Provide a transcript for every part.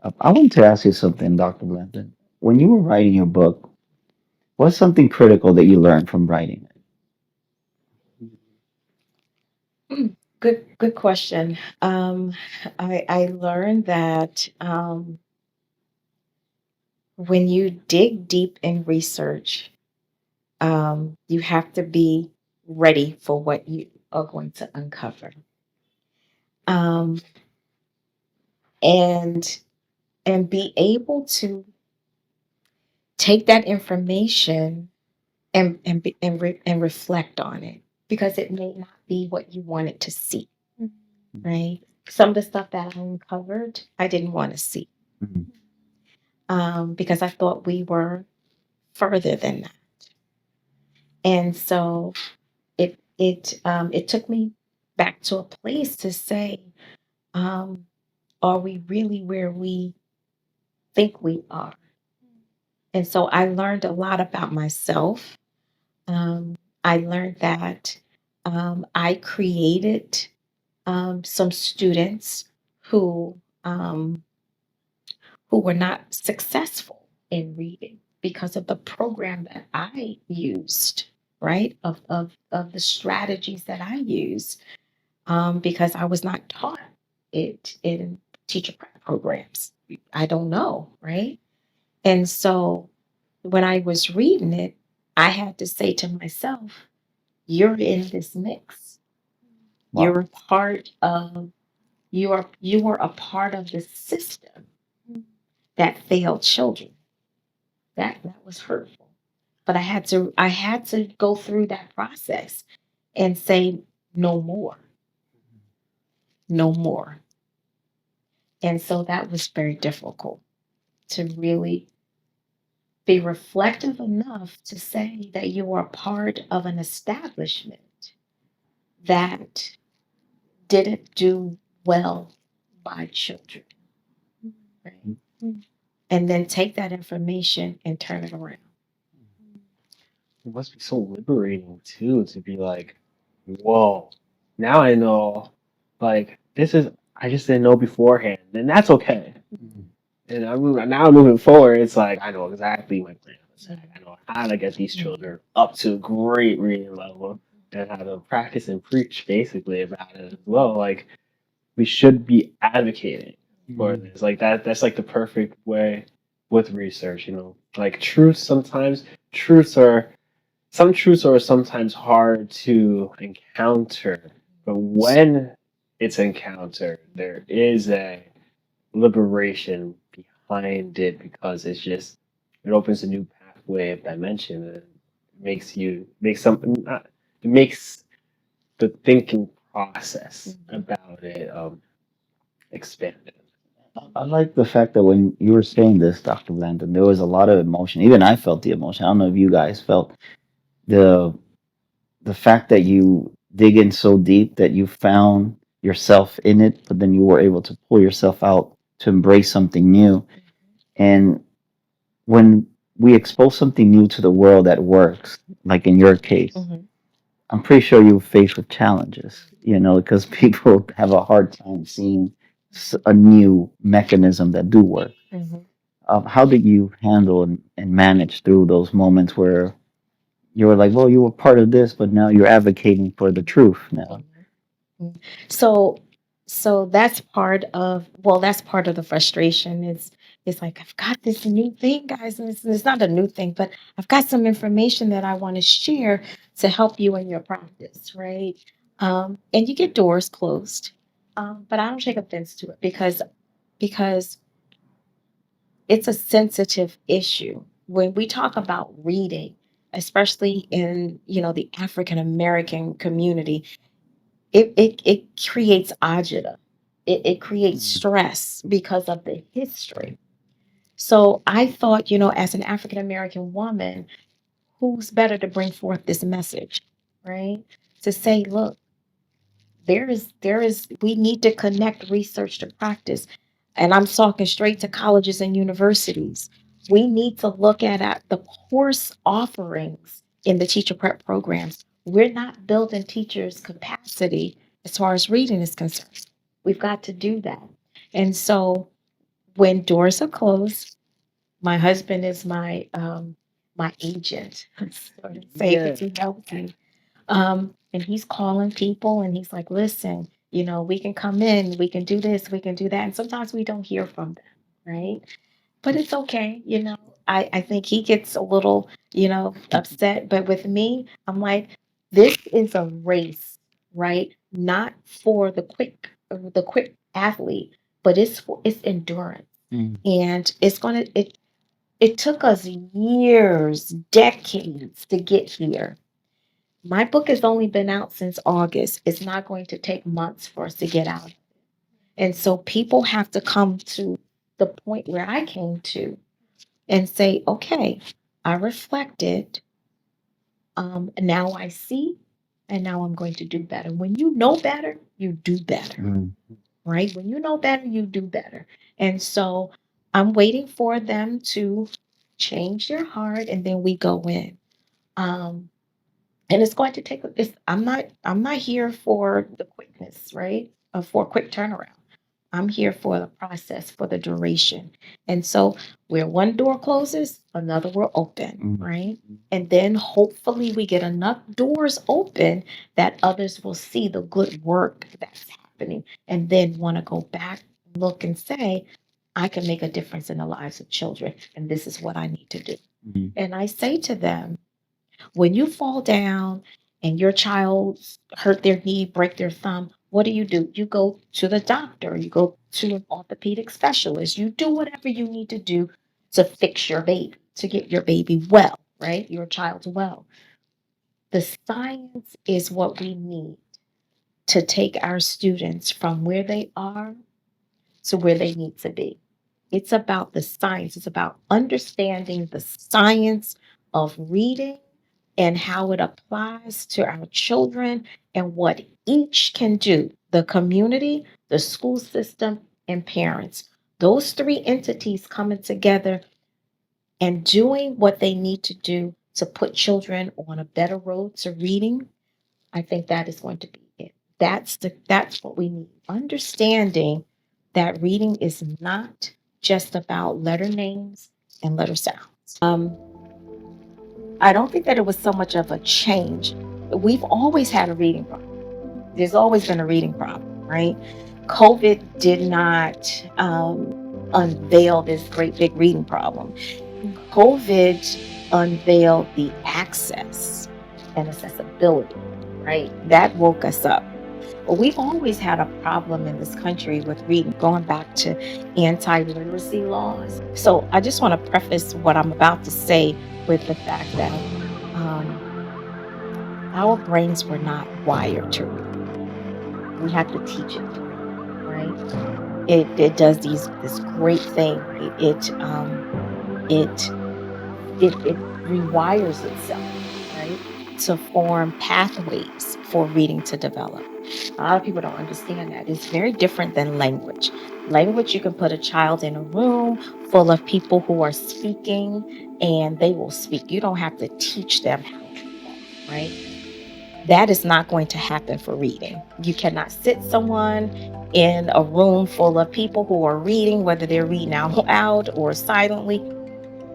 I want to ask you something, Dr. Blanton. When you were writing your book, what's something critical that you learned from writing it? Good question. I learned that when you dig deep in research, you have to be ready for what you are going to uncover. Um, and and be able to take that information and reflect on it because it may not be what you wanted to see, right? Some of the stuff that I uncovered, I didn't want to see Mhm. because I thought we were further than that. And so it took me back to a place to say, um, are we really where we think we are? And so I learned a lot about myself. Um, I learned that I created some students who um, who were not successful in reading because of the program that I used, right? Of the strategies that I use, because I was not taught it in teacher prep programs. I don't know, right? And so when I was reading it, I had to say to myself, you're in this mix. Wow. You're a part of you are a part of the system that failed children. That was hurtful. But I had to go through that process and say no more. No more. And so that was very difficult to really be reflective enough to say that you are part of an establishment that didn't do well by children, right? And then take that information and turn it around. It must be so liberating too to be like, whoa, now I know, like, this is, I just didn't know beforehand, and that's okay. Mhm. And now moving forward, it's like, I know exactly my plan of attack. I Mhm. know how to get these Mhm. children up to a great reading level and how to practice and preach basically about it as well. Like, we should be advocating for Mhm. this. Like that's like the perfect way with research, Like truths are some truths are sometimes hard to encounter, but when it's encountered, there is a liberation behind it because it opens a new pathway of dimension and makes something it makes the thinking process Mhm. about it expanded. I like the fact that when you were saying this, Dr. Blanton, there was a lot of emotion. Even I felt the emotion. I don't know if you guys felt the the fact that you dig in so deep that you found yourself in it, but then you were able to pull yourself out to embrace something new. And when we expose something new to the world that works, like in your case, Mhm. I'm pretty sure you were faced with challenges, because people have a hard time seeing a new mechanism that do work. Mhm. How did you handle and manage through those moments where you were like, well, you were part of this, but now you're advocating for the truth now? Mhm. Mhm. So so that's part of the frustration. It's like I've got this new thing, guys, and it's not a new thing, but I've got some information that I want to share to help you in your practice, right? And you get doors closed. But I don't take offense to it because it's a sensitive issue. When we talk about reading, especially in the African American community, it creates agita. It creates Mm. stress because of the history. So I thought, as an African American woman, who's better to bring forth this message, right? To say, look, we need to connect research to practice. And I'm talking straight to colleges and universities. We need to look at the course offerings in the teacher prep programs. We're not building teachers' capacity as far as reading is concerned. We've got to do that. And so when doors are closed, my husband is my agent, so to say, Yeah. because he helps me. And he's calling people and he's like, listen, we can come in, we can do this, we can do that. And sometimes we don't hear from them, right? But it's okay. I think he gets a little, upset. But with me, I'm like, this is a race, right? Not for the quick athlete, but it's endurance. Mm. And it took us years, decades to get here. My book has only been out since August. It's not going to take months for us to get out. And so people have to come to the point where I came to and say, okay, I reflected, now I see, and now I'm going to do better. When you know better, you do better, Mm. right? When you know better, you do better. And so I'm waiting for them to change their heart and then we go in. Um, and it's going to take I'm not here for the quickness, right? For a quick turnaround. I'm here for the process, for the duration. And so where one door closes, another will open, Mm. right? And then hopefully we get enough doors open that others will see the good work that's happening and then want to go back, look and say, I can make a difference in the lives of children, and this is what I need to do. Mm. And I say to them, when you fall down and your child hurt their knee, break their thumb, what do? You go to the doctor, you go to an orthopedic specialist, you do whatever you need to do to fix your baby, to get your baby well, right? Your child well. The science is what we need to take our students from where they are to where they need to be. It's about the science, it's about understanding the science of reading and how it applies to our children and what each can do, the community, the school system, and parents. Those three entities coming together and doing what they need to do to put children on a better road to reading. I think that is going to be it. That's what we need. Understanding that reading is not just about letter names and letter sounds. I don't think that it was so much of a change. We've always had a reading problem. There's always been a reading problem, right? COVID did not unveil this great big reading problem. COVID unveiled the access and accessibility, right? That woke us up. But we've always had a problem in this country with reading, going back to anti literacy laws. So I just want to preface what I'm about to say with the fact that our brains were not wired to read. We have to teach it, right? It does this great thing. It rewires itself, right, to form pathways for reading to develop. A lot of people don't understand that. It's very different than language. Language, you can put a child in a room full of people who are speaking and they will speak. You don't have to teach them how to talk, right? That is not going to happen for reading. You cannot sit someone in a room full of people who are reading, whether they're reading out loud or silently.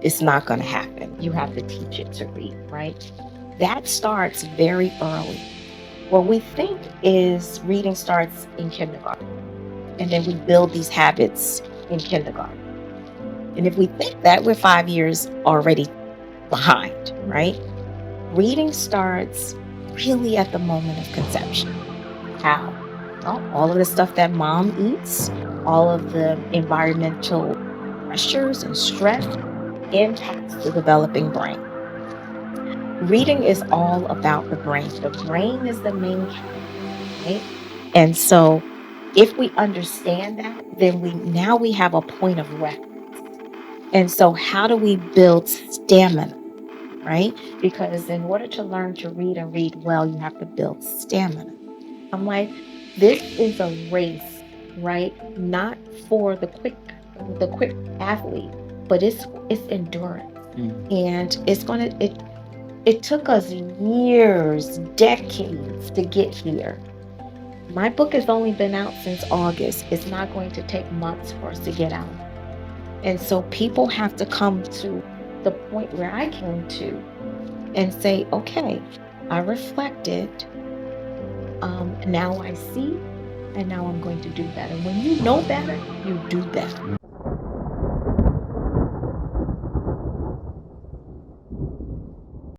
It's not going to happen. You have to teach it to read, right? That starts very early. What we think is reading starts in kindergarten, and then we build these habits in kindergarten. And if we think that, we're 5 years already behind, right? Reading starts really at the moment of conception. How? Well, all of the stuff that mom eats, all of the environmental pressures and stress impacts the developing brain. Reading is all about the brain. The brain is the main character, right? And so if we understand that, then we have a point of reference. And so how do we build stamina, right? Because in order to learn to read and read well, you have to build stamina. I'm like, this is a race, right? Not for the quick athlete, but it's endurance. Mm. And it took us years, decades to get here. My book has only been out since August. It's not going to take months for us to get out. And so people have to come to the point where I came to and say, okay, I reflected, now I see, and now I'm going to do better. When you know better, you do better.